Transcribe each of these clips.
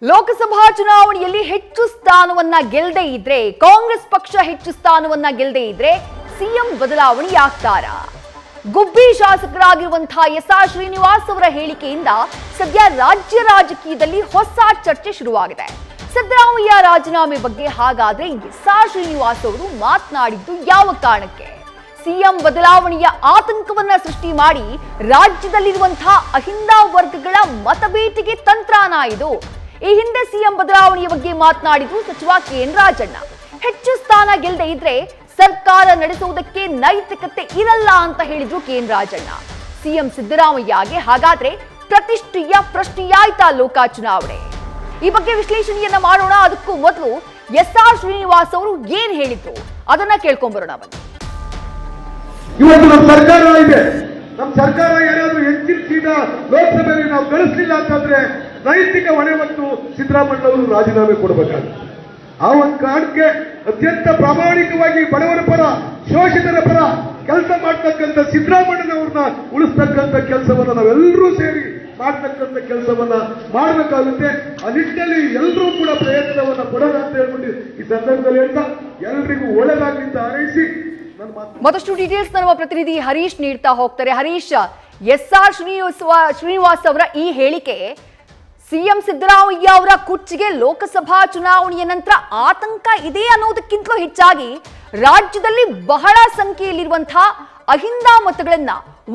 ಲೋಕಸಭಾ ಚುನಾವಣೆಯಲ್ಲಿ ಹೆಚ್ಚು ಸ್ಥಾನವನ್ನ ಗೆಲ್ಲದೆ ಇದ್ರೆ ಕಾಂಗ್ರೆಸ್ ಪಕ್ಷ ಹೆಚ್ಚು ಸ್ಥಾನವನ್ನ ಗೆಲ್ಲದೆ ಇದ್ರೆ ಸಿಎಂ ಬದಲಾವಣೆಯಾಗ್ತಾರಾ? ಗುಬ್ಬಿ ಶಾಸಕರಾಗಿರುವಂತಹ ಎಸ್ಆರ್ ಶ್ರೀನಿವಾಸ್ ಅವರ ಹೇಳಿಕೆಯಿಂದ ಸದ್ಯ ರಾಜ್ಯ ರಾಜಕೀಯದಲ್ಲಿ ಹೊಸ ಚರ್ಚೆ ಶುರುವಾಗಿದೆ. ಸಿದ್ದರಾಮಯ್ಯ ರಾಜೀನಾಮೆ ಬಗ್ಗೆ ಹಾಗಾದ್ರೆ ಎಸ್ಆರ್ ಶ್ರೀನಿವಾಸ್ ಅವರು ಮಾತನಾಡಿದ್ದು ಯಾವ ಕಾರಣಕ್ಕೆ? ಸಿಎಂ ಬದಲಾವಣೆಯ ಆತಂಕವನ್ನ ಸೃಷ್ಟಿ ಮಾಡಿ ರಾಜ್ಯದಲ್ಲಿರುವಂತಹ ಅಹಿಂದ ವರ್ಗಗಳ ಮತಬೇಟೆಗೆ ತಂತ್ರಾನ ಇದು. ಈ ಹಿಂದೆ ಸಿಎಂ ಬದಲಾವಣೆಯ ಬಗ್ಗೆ ಮಾತನಾಡಿದ್ರು ಸಚಿವ ಕೆಎನ್ ರಾಜಣ್ಣ. ಹೆಚ್ಚು ಸ್ಥಾನ ಗೆಲ್ಲದೆ ಇದ್ರೆ ಸರ್ಕಾರ ನಡೆಸುವುದಕ್ಕೆ ನೈತಿಕತೆ ಇರಲ್ಲ ಅಂತ ಹೇಳಿದ್ರು ಕೆಎನ್ ರಾಜಣ್ಣ. ಸಿಎಂ ಸಿದ್ದರಾಮಯ್ಯಗೆ ಹಾಗಾದ್ರೆ ಪ್ರತಿಷ್ಠೆಯ ಪ್ರಶ್ನೆಯಾಯ್ತಾ ಲೋಕ ಚುನಾವಣೆ? ಈ ಬಗ್ಗೆ ವಿಶ್ಲೇಷಣೆಯನ್ನ ಮಾಡೋಣ. ಅದಕ್ಕೂ ಮೊದಲು ಎಸ್ಆರ್ ಶ್ರೀನಿವಾಸ್ ಅವರು ಏನ್ ಹೇಳಿದ್ರು ಅದನ್ನ ಕೇಳ್ಕೊಂಡ್ಬರೋಣ ಬನ್ನಿ. ಇವತ್ತು ನಮ್ಮ ಸರ್ಕಾರ ಇದೆ. ನಮ್ಮ ಸರ್ಕಾರ ಏನಾದ್ರೂ ಹೆಚ್ಚಿನ ಸೀಟ ಲೋಕಸಭೆಯಲ್ಲಿ ನಾವು ಗಳಿಸಲಿಲ್ಲ ಅಂತಂದ್ರೆ ನೈತಿಕ ಹೊಣೆ ಮತ್ತು ಸಿದ್ದರಾಮಯ್ಯವರು ರಾಜೀನಾಮೆ ಕೊಡಬೇಕಾಗುತ್ತೆ. ಆ ಒಂದು ಕಾರಣಕ್ಕೆ ಅತ್ಯಂತ ಪ್ರಾಮಾಣಿಕವಾಗಿ ಬಡವರ ಪರ, ಶೋಷಿತರ ಪರ ಕೆಲಸ ಮಾಡ್ತಕ್ಕಂಥ ಸಿದ್ದರಾಮಯ್ಯನವ್ರನ್ನ ಉಳಿಸ್ತಕ್ಕಂಥ ಕೆಲಸವನ್ನ ನಾವೆಲ್ಲರೂ ಸೇರಿ ಮಾಡ್ತಕ್ಕಂಥ ಕೆಲಸವನ್ನ ಮಾಡಬೇಕಾಗುತ್ತೆ. ಆ ನಿಟ್ಟಿನಲ್ಲಿ ಎಲ್ಲರೂ ಕೂಡ ಪ್ರಯತ್ನವನ್ನ ಕೊಡೋಣ ಅಂತ ಹೇಳ್ಬಿಟ್ಟು ಈ ಸಂದರ್ಭದಲ್ಲಿ ಹೇಳ್ತಾ ಎಲ್ರಿಗೂ ಒಳ್ಳೆದಾಗಲಿಂದ ಹಾರೈಸಿ ಮತ್ತಷ್ಟು ಡೀಟೇಲ್ಸ್ ನಮ್ಮ ಪ್ರತಿನಿಧಿ ಹರೀಶ್ ನೀಡ್ತಾ ಹೋಗ್ತಾರೆ. ಹರೀಶ್, ಎಸ್ಆರ್ ಶ್ರೀನಿವಾಸ್ ಅವರ ಈ ಹೇಳಿಕೆ ಸಿಎಂ ಸಿದ್ದರಾಮಯ್ಯ ಅವರ ಕುರ್ಚಿಗೆ ಲೋಕಸಭಾ ಚುನಾವಣೆಯ ನಂತರ ಆತಂಕ ಇದೆ ಅನ್ನೋದಕ್ಕಿಂತಲೂ ಹೆಚ್ಚಾಗಿ ರಾಜ್ಯದಲ್ಲಿ ಬಹಳ ಸಂಖ್ಯೆಯಲ್ಲಿರುವಂತಹ ಅಹಿಂದ ಮತಗಳನ್ನ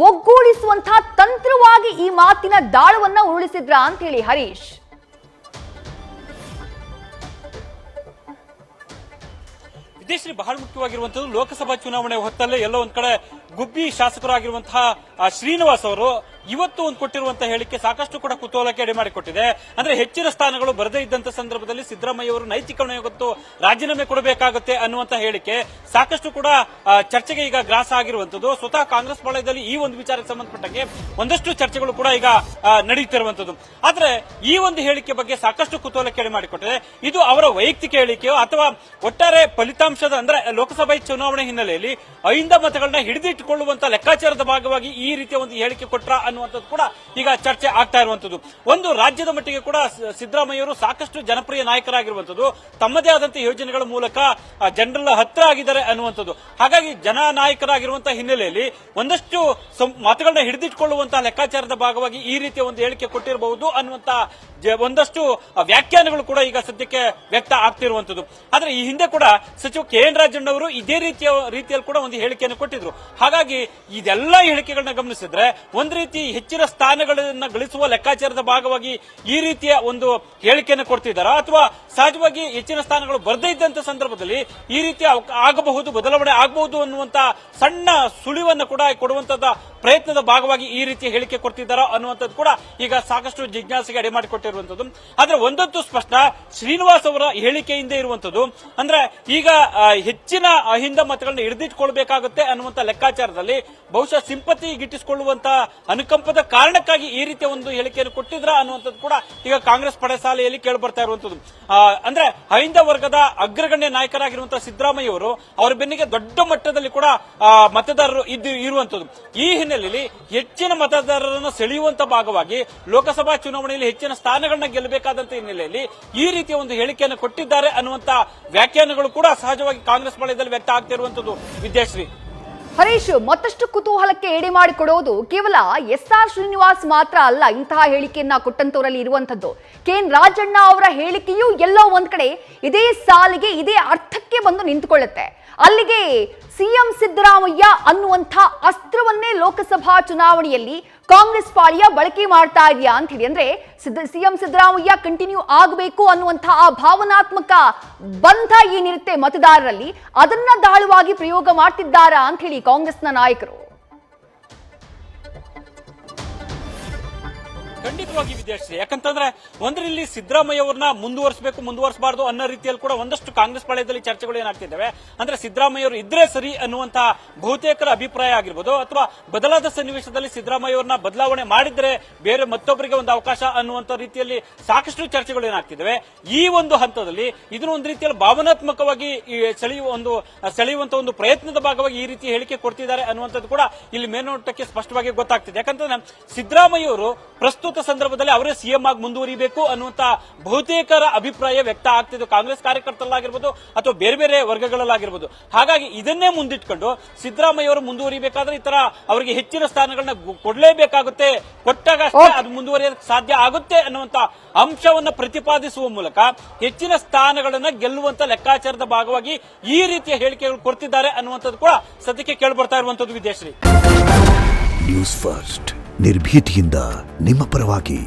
ಒಗ್ಗೂಡಿಸುವಂತಹ ತಂತ್ರವಾಗಿ ಈ ಮಾತಿನ ದಾಳವನ್ನ ಉರುಳಿಸಿದ್ರ ಅಂತ ಹೇಳಿ ಹರೀಶ್. ವಿದೇಶಿ ಬಹಳ ಮುಖ್ಯವಾಗಿರುವಂತದ್ದು ಲೋಕಸಭಾ ಚುನಾವಣೆ ಹೊತ್ತಲ್ಲೇ ಎಲ್ಲೋ ಒಂದ್ ಕಡೆ ಗುಬ್ಬಿ ಶಾಸಕರಾಗಿರುವಂತಹ ಶ್ರೀನಿವಾಸ್ ಅವರು ಇವತ್ತು ಒಂದು ಕೊಟ್ಟಿರುವಂತಹ ಹೇಳಿಕೆ ಸಾಕಷ್ಟು ಕೂಡ ಕುತೂಹಲಕ್ಕೆ ಎಡೆ ಮಾಡಿಕೊಟ್ಟಿದೆ. ಅಂದ್ರೆ ಹೆಚ್ಚಿನ ಸ್ಥಾನಗಳು ಬರದೇ ಇದ್ದಂತ ಸಂದರ್ಭದಲ್ಲಿ ಸಿದ್ದರಾಮಯ್ಯ ಅವರು ನೈತಿಕ ಹೊಣೆ ಹೊತ್ತು ರಾಜೀನಾಮೆ ಕೊಡಬೇಕಾಗುತ್ತೆ ಅನ್ನುವಂತಹ ಹೇಳಿಕೆ ಸಾಕಷ್ಟು ಕೂಡ ಚರ್ಚೆಗೆ ಈಗ ಗ್ರಾಸ ಆಗಿರುವಂತದ್ದು. ಸ್ವತಃ ಕಾಂಗ್ರೆಸ್ ಪಾಳ್ಯದಲ್ಲಿ ಈ ಒಂದು ವಿಚಾರಕ್ಕೆ ಸಂಬಂಧಪಟ್ಟಂಗೆ ಒಂದಷ್ಟು ಚರ್ಚೆಗಳು ಕೂಡ ಈಗ ನಡೆಯುತ್ತಿರುವಂತದ್ದು. ಆದ್ರೆ ಈ ಒಂದು ಹೇಳಿಕೆ ಬಗ್ಗೆ ಸಾಕಷ್ಟು ಕುತೂಹಲಕ್ಕೆ ಎಡೆ ಮಾಡಿಕೊಟ್ಟಿದೆ. ಇದು ಅವರ ವೈಯಕ್ತಿಕ ಹೇಳಿಕೆಯೋ ಅಥವಾ ಒಟ್ಟಾರೆ ಫಲಿತಾಂಶದ ಅಂದ್ರೆ ಲೋಕಸಭಾ ಚುನಾವಣೆ ಹಿನ್ನೆಲೆಯಲ್ಲಿ ಅಹಿಂದ ಮತಗಳನ್ನ ಹಿಡಿದಿಟ್ಟುಕೊಳ್ಳುವಂತಹ ಲೆಕ್ಕಾಚಾರದ ಭಾಗವಾಗಿ ಈ ರೀತಿಯ ಒಂದು ಹೇಳಿಕೆ ಕೊಟ್ರ ಅನ್ನುವಂಥದ್ದು ಕೂಡ ಈಗ ಚರ್ಚೆ ಆಗ್ತಾ ಇರುವಂತದ್ದು. ಒಂದು ರಾಜ್ಯದ ಮಟ್ಟಿಗೆ ಕೂಡ ಸಿದ್ದರಾಮಯ್ಯವರು ಸಾಕಷ್ಟು ಜನಪ್ರಿಯ ನಾಯಕರಾಗಿರುವಂತದ್ದು, ತಮ್ಮದೇ ಆದಂತಹ ಯೋಜನೆಗಳ ಮೂಲಕ ಜನರ ಹತ್ರ ಆಗಿದ್ದಾರೆ ಅನ್ನುವಂಥದ್ದು. ಹಾಗಾಗಿ ಜನನಾಯಕರಾಗಿರುವಂತಹ ಹಿನ್ನೆಲೆಯಲ್ಲಿ ಒಂದಷ್ಟು ಮತಗಳನ್ನ ಹಿಡಿದಿಟ್ಟುಕೊಳ್ಳುವಂತಹ ಲೆಕ್ಕಾಚಾರದ ಭಾಗವಾಗಿ ಈ ರೀತಿಯ ಒಂದು ಹೇಳಿಕೆ ಕೊಟ್ಟಿರಬಹುದು ಅನ್ನುವಂತ ಒಂದಷ್ಟು ವ್ಯಾಖ್ಯಾನಗಳು ಕೂಡ ಈಗ ಸದ್ಯಕ್ಕೆ ವ್ಯಕ್ತ ಆಗ್ತಿರುವಂತದ್ದು. ಆದ್ರೆ ಈ ಹಿಂದೆ ಕೂಡ ಸಚಿವ ಕೆಎನ್ ರಾಜಣ್ಣ ಅವರು ಇದೇ ರೀತಿಯಲ್ಲಿ ಕೂಡ ಒಂದು ಹೇಳಿಕೆಯನ್ನು ಕೊಟ್ಟಿದ್ರು. ಹಾಗಾಗಿ ಇದೆಲ್ಲ ಹೇಳಿಕೆಗಳನ್ನ ಗಮನಿಸಿದ್ರೆ ಒಂದ್ ರೀತಿ ಹೆಚ್ಚಿನ ಸ್ಥಾನಗಳನ್ನ ಗಳಿಸುವ ಲೆಕ್ಕಾಚಾರದ ಭಾಗವಾಗಿ ಈ ರೀತಿಯ ಒಂದು ಹೇಳಿಕೆಯನ್ನು ಕೊಡ್ತಿದ್ದಾರಾ ಅಥವಾ ಸಹಜವಾಗಿ ಹೆಚ್ಚಿನ ಸ್ಥಾನಗಳು ಬರದೇ ಇದ್ದಂತ ಸಂದರ್ಭದಲ್ಲಿ ಈ ರೀತಿ ಆಗಬಹುದು, ಬದಲಾವಣೆ ಆಗಬಹುದು ಅನ್ನುವಂತ ಸಣ್ಣ ಸುಳಿವನ್ನು ಕೂಡ ಕೊಡುವಂತದ ಪ್ರಯತ್ನದ ಭಾಗವಾಗಿ ಈ ರೀತಿಯ ಹೇಳಿಕೆ ಕೊಡ್ತಿದ್ದಾರಾ ಅನ್ನುವಂಥದ್ದು ಕೂಡ ಈಗ ಸಾಕಷ್ಟು ಜಿಜ್ಞಾಸೆಗೆ ಎಡೆ ಮಾಡಿಕೊಟ್ಟಿರುವಂತದ್ದು. ಆದ್ರೆ ಒಂದಂತೂ ಸ್ಪಷ್ಟ, ಶ್ರೀನಿವಾಸ್ ಅವರ ಹೇಳಿಕೆಯಿಂದ ಇರುವಂತದ್ದು ಅಂದ್ರೆ ಈಗ ಹೆಚ್ಚಿನ ಅಹಿಂದ ಮತಗಳನ್ನ ಹಿಡಿದಿಟ್ಕೊಳ್ಬೇಕಾಗುತ್ತೆ ಅನ್ನುವಂತ ಲೆಕ್ಕಾಚಾರದಲ್ಲಿ ಬಹುಶಃ ಸಿಂಪತಿ ಗಿಟ್ಟಿಸಿಕೊಳ್ಳುವಂತ ಅನುಕಂಪದ ಕಾರಣಕ್ಕಾಗಿ ಈ ರೀತಿಯ ಒಂದು ಹೇಳಿಕೆಯನ್ನು ಕೊಟ್ಟಿದ್ರ ಅನ್ನುವಂಥದ್ದು ಕೂಡ ಈಗ ಕಾಂಗ್ರೆಸ್ ಪಡೆಸಾಲೆಯಲ್ಲಿ ಕೇಳಿಬರ್ತಾ ಇರುವಂತದ್ದು. ಅಂದ್ರೆ ಅಹಿಂದ ವರ್ಗದ ಅಗ್ರಗಣ್ಯ ನಾಯಕರಾಗಿರುವಂತಹ ಸಿದ್ದರಾಮಯ್ಯ ಅವರು ಅವರ ಬೆನ್ನಿಗೆ ದೊಡ್ಡ ಮಟ್ಟದಲ್ಲಿ ಕೂಡ ಮತದಾರರು ಇರುವಂತದ್ದು. ಈ ಹಿನ್ನೆಲೆಯಲ್ಲಿ ಹೆಚ್ಚಿನ ಮತದಾರರನ್ನು ಸೆಳೆಯುವಂತ ಭಾಗವಾಗಿ ಲೋಕಸಭಾ ಚುನಾವಣೆಯಲ್ಲಿ ಹೆಚ್ಚಿನ ಸ್ಥಾನಗಳನ್ನ ಗೆಲ್ಲಬೇಕಾದಂತ ಹಿನ್ನೆಲೆಯಲ್ಲಿ ಈ ರೀತಿಯ ಒಂದು ಹೇಳಿಕೆಯನ್ನು ಕೊಟ್ಟಿದ್ದಾರೆ ಅನ್ನುವಂತ ವ್ಯಾಖ್ಯಾನಗಳು ಕೂಡ ಸಹಜವಾಗಿ ಕಾಂಗ್ರೆಸ್ ಪಾಳ್ಯದಲ್ಲಿ ವ್ಯಕ್ತ ಆಗ್ತಿರುವಂತದ್ದು. ವಿದ್ಯಾಶ್ರೀ, ಹರೀಶ್, ಮತ್ತಷ್ಟು ಕುತೂಹಲಕ್ಕೆ ಎಡೆ ಮಾಡಿಕೊಡೋದು ಕೇವಲ ಎಸ್ಆರ್ ಶ್ರೀನಿವಾಸ್ ಮಾತ್ರ ಅಲ್ಲ. ಇಂತಹ ಹೇಳಿಕೆಯನ್ನ ಕೊಟ್ಟಂತವರಲ್ಲಿ ಇರುವಂತದ್ದು ಕೆಎನ್ ರಾಜಣ್ಣ ಅವರ ಹೇಳಿಕೆಯೂ ಎಲ್ಲೋ ಒಂದ್ ಕಡೆ ಇದೇ ಸಾಲಿಗೆ ಇದೇ ಅರ್ಥಕ್ಕೆ ಬಂದು ನಿಂತುಕೊಳ್ಳುತ್ತೆ. ಅಲ್ಲಿಗೆ ಸಿಎಂ ಸಿದ್ದರಾಮಯ್ಯ ಅನ್ನುವಂಥ ಅಸ್ತ್ರವನ್ನೇ ಲೋಕಸಭಾ ಚುನಾವಣೆಯಲ್ಲಿ ಕಾಂಗ್ರೆಸ್ ಪಾಳ್ಯ ಬಳಕೆ ಮಾಡ್ತಾ ಇದೆಯಾ ಅಂತ ಹೇಳಿ, ಅಂದ್ರೆ ಸಿಎಂ ಸಿದ್ದರಾಮಯ್ಯ ಕಂಟಿನ್ಯೂ ಆಗಬೇಕು ಅನ್ನುವಂತಹ ಆ ಭಾವನಾತ್ಮಕ ಬಂಧ ಏನಿರುತ್ತೆ ಮತದಾರರಲ್ಲಿ, ಅದನ್ನ ದಾಳುವಾಗಿ ಪ್ರಯೋಗ ಮಾಡ್ತಿದ್ದಾರಾ ಅಂತ ಹೇಳಿ ಕಾಂಗ್ರೆಸ್ನ ನಾಯಕರು. ಖಂಡಿತವಾಗಿ ವಿದ್ಯಾರ್ಥಿ, ಯಾಕಂತಂದ್ರೆ ಒಂದರಲ್ಲಿ ಸಿದ್ದರಾಮಯ್ಯ ಅವರನ್ನ ಮುಂದುವರಿಸಬಾರದು ಅನ್ನೋ ರೀತಿಯಲ್ಲಿ ಕೂಡ ಒಂದಷ್ಟು ಕಾಂಗ್ರೆಸ್ ಪಾಳ್ಯದಲ್ಲಿ ಚರ್ಚೆಗಳು ಏನಾಗ್ತಿದ್ದಾವೆ. ಅಂದ್ರೆ ಸಿದ್ದರಾಮಯ್ಯ ಅವರು ಇದ್ರೆ ಸರಿ ಅನ್ನುವಂತಹ ಬಹುತೇಕರ ಅಭಿಪ್ರಾಯ ಆಗಿರ್ಬೋದು, ಅಥವಾ ಬದಲಾದ ಸನ್ನಿವೇಶದಲ್ಲಿ ಸಿದ್ದರಾಮಯ್ಯ ಅವರನ್ನ ಬದಲಾವಣೆ ಮಾಡಿದ್ರೆ ಬೇರೆ ಮತ್ತೊಬ್ಬರಿಗೆ ಒಂದು ಅವಕಾಶ ಅನ್ನುವಂತ ರೀತಿಯಲ್ಲಿ ಸಾಕಷ್ಟು ಚರ್ಚೆಗಳು ಏನಾಗ್ತಿದ್ದಾವೆ. ಈ ಒಂದು ಹಂತದಲ್ಲಿ ಇದನ್ನ ಒಂದು ರೀತಿಯಲ್ಲಿ ಭಾವನಾತ್ಮಕವಾಗಿ ಸೆಳೆಯುವಂತ ಒಂದು ಪ್ರಯತ್ನದ ಭಾಗವಾಗಿ ಈ ರೀತಿ ಹೇಳಿಕೆ ಕೊಡ್ತಿದ್ದಾರೆ ಅನ್ನುವಂಥದ್ದು ಕೂಡ ಇಲ್ಲಿ ಮೇಲ್ನೋಟಕ್ಕೆ ಸ್ಪಷ್ಟವಾಗಿ ಗೊತ್ತಾಗ್ತಿದೆ. ಯಾಕಂತಂದ್ರೆ ಸಿದ್ದರಾಮಯ್ಯ ಅವರು ಪ್ರಸ್ತುತ ಪ್ರಸ್ತುತ ಸಂದರ್ಭದಲ್ಲಿ ಅವರೇ ಸಿಎಂ ಆಗಿ ಮುಂದುವರಿಬೇಕು ಅನ್ನುವಂತ ಬಹುತೇಕರ ಅಭಿಪ್ರಾಯ ವ್ಯಕ್ತ ಆಗ್ತಿದ್ದು ಕಾಂಗ್ರೆಸ್ ಕಾರ್ಯಕರ್ತರಲ್ಲಾಗಿರ್ಬೋದು ಅಥವಾ ಬೇರೆ ಬೇರೆ ವರ್ಗಗಳಲ್ಲಾಗಿರ್ಬೋದು. ಹಾಗಾಗಿ ಇದನ್ನೇ ಮುಂದಿಟ್ಕೊಂಡು ಸಿದ್ದರಾಮಯ್ಯ ಅವರು ಮುಂದುವರಿಬೇಕಾದ್ರೆ ಈ ತರ ಅವರಿಗೆ ಹೆಚ್ಚಿನ ಸ್ಥಾನಗಳನ್ನ ಕೊಡಲೇಬೇಕಾಗುತ್ತೆ, ಕೊಟ್ಟಾಗ ಅದು ಮುಂದುವರಿಯೋದಕ್ಕೆ ಸಾಧ್ಯ ಆಗುತ್ತೆ ಅನ್ನುವಂತ ಅಂಶವನ್ನ ಪ್ರತಿಪಾದಿಸುವ ಮೂಲಕ ಹೆಚ್ಚಿನ ಸ್ಥಾನಗಳನ್ನ ಗೆಲ್ಲುವಂತ ಲೆಕ್ಕಾಚಾರದ ಭಾಗವಾಗಿ ಈ ರೀತಿಯ ಹೇಳಿಕೆಗಳು ಕೊಡ್ತಿದ್ದಾರೆ ಅನ್ನುವಂಥದ್ದು ಕೂಡ ಸದ್ಯಕ್ಕೆ ಕೇಳ್ಬರ್ತಾ ಇರುವಂತದ್ದು. ವಿದ್ಯಾಶ್ರೀ, ನ್ಯೂಸ್ ಫಸ್ಟ್ ನಿರ್ಭೀತಿಯಿಂದ ನಿಮ್ಮ ಪರವಾಗಿ.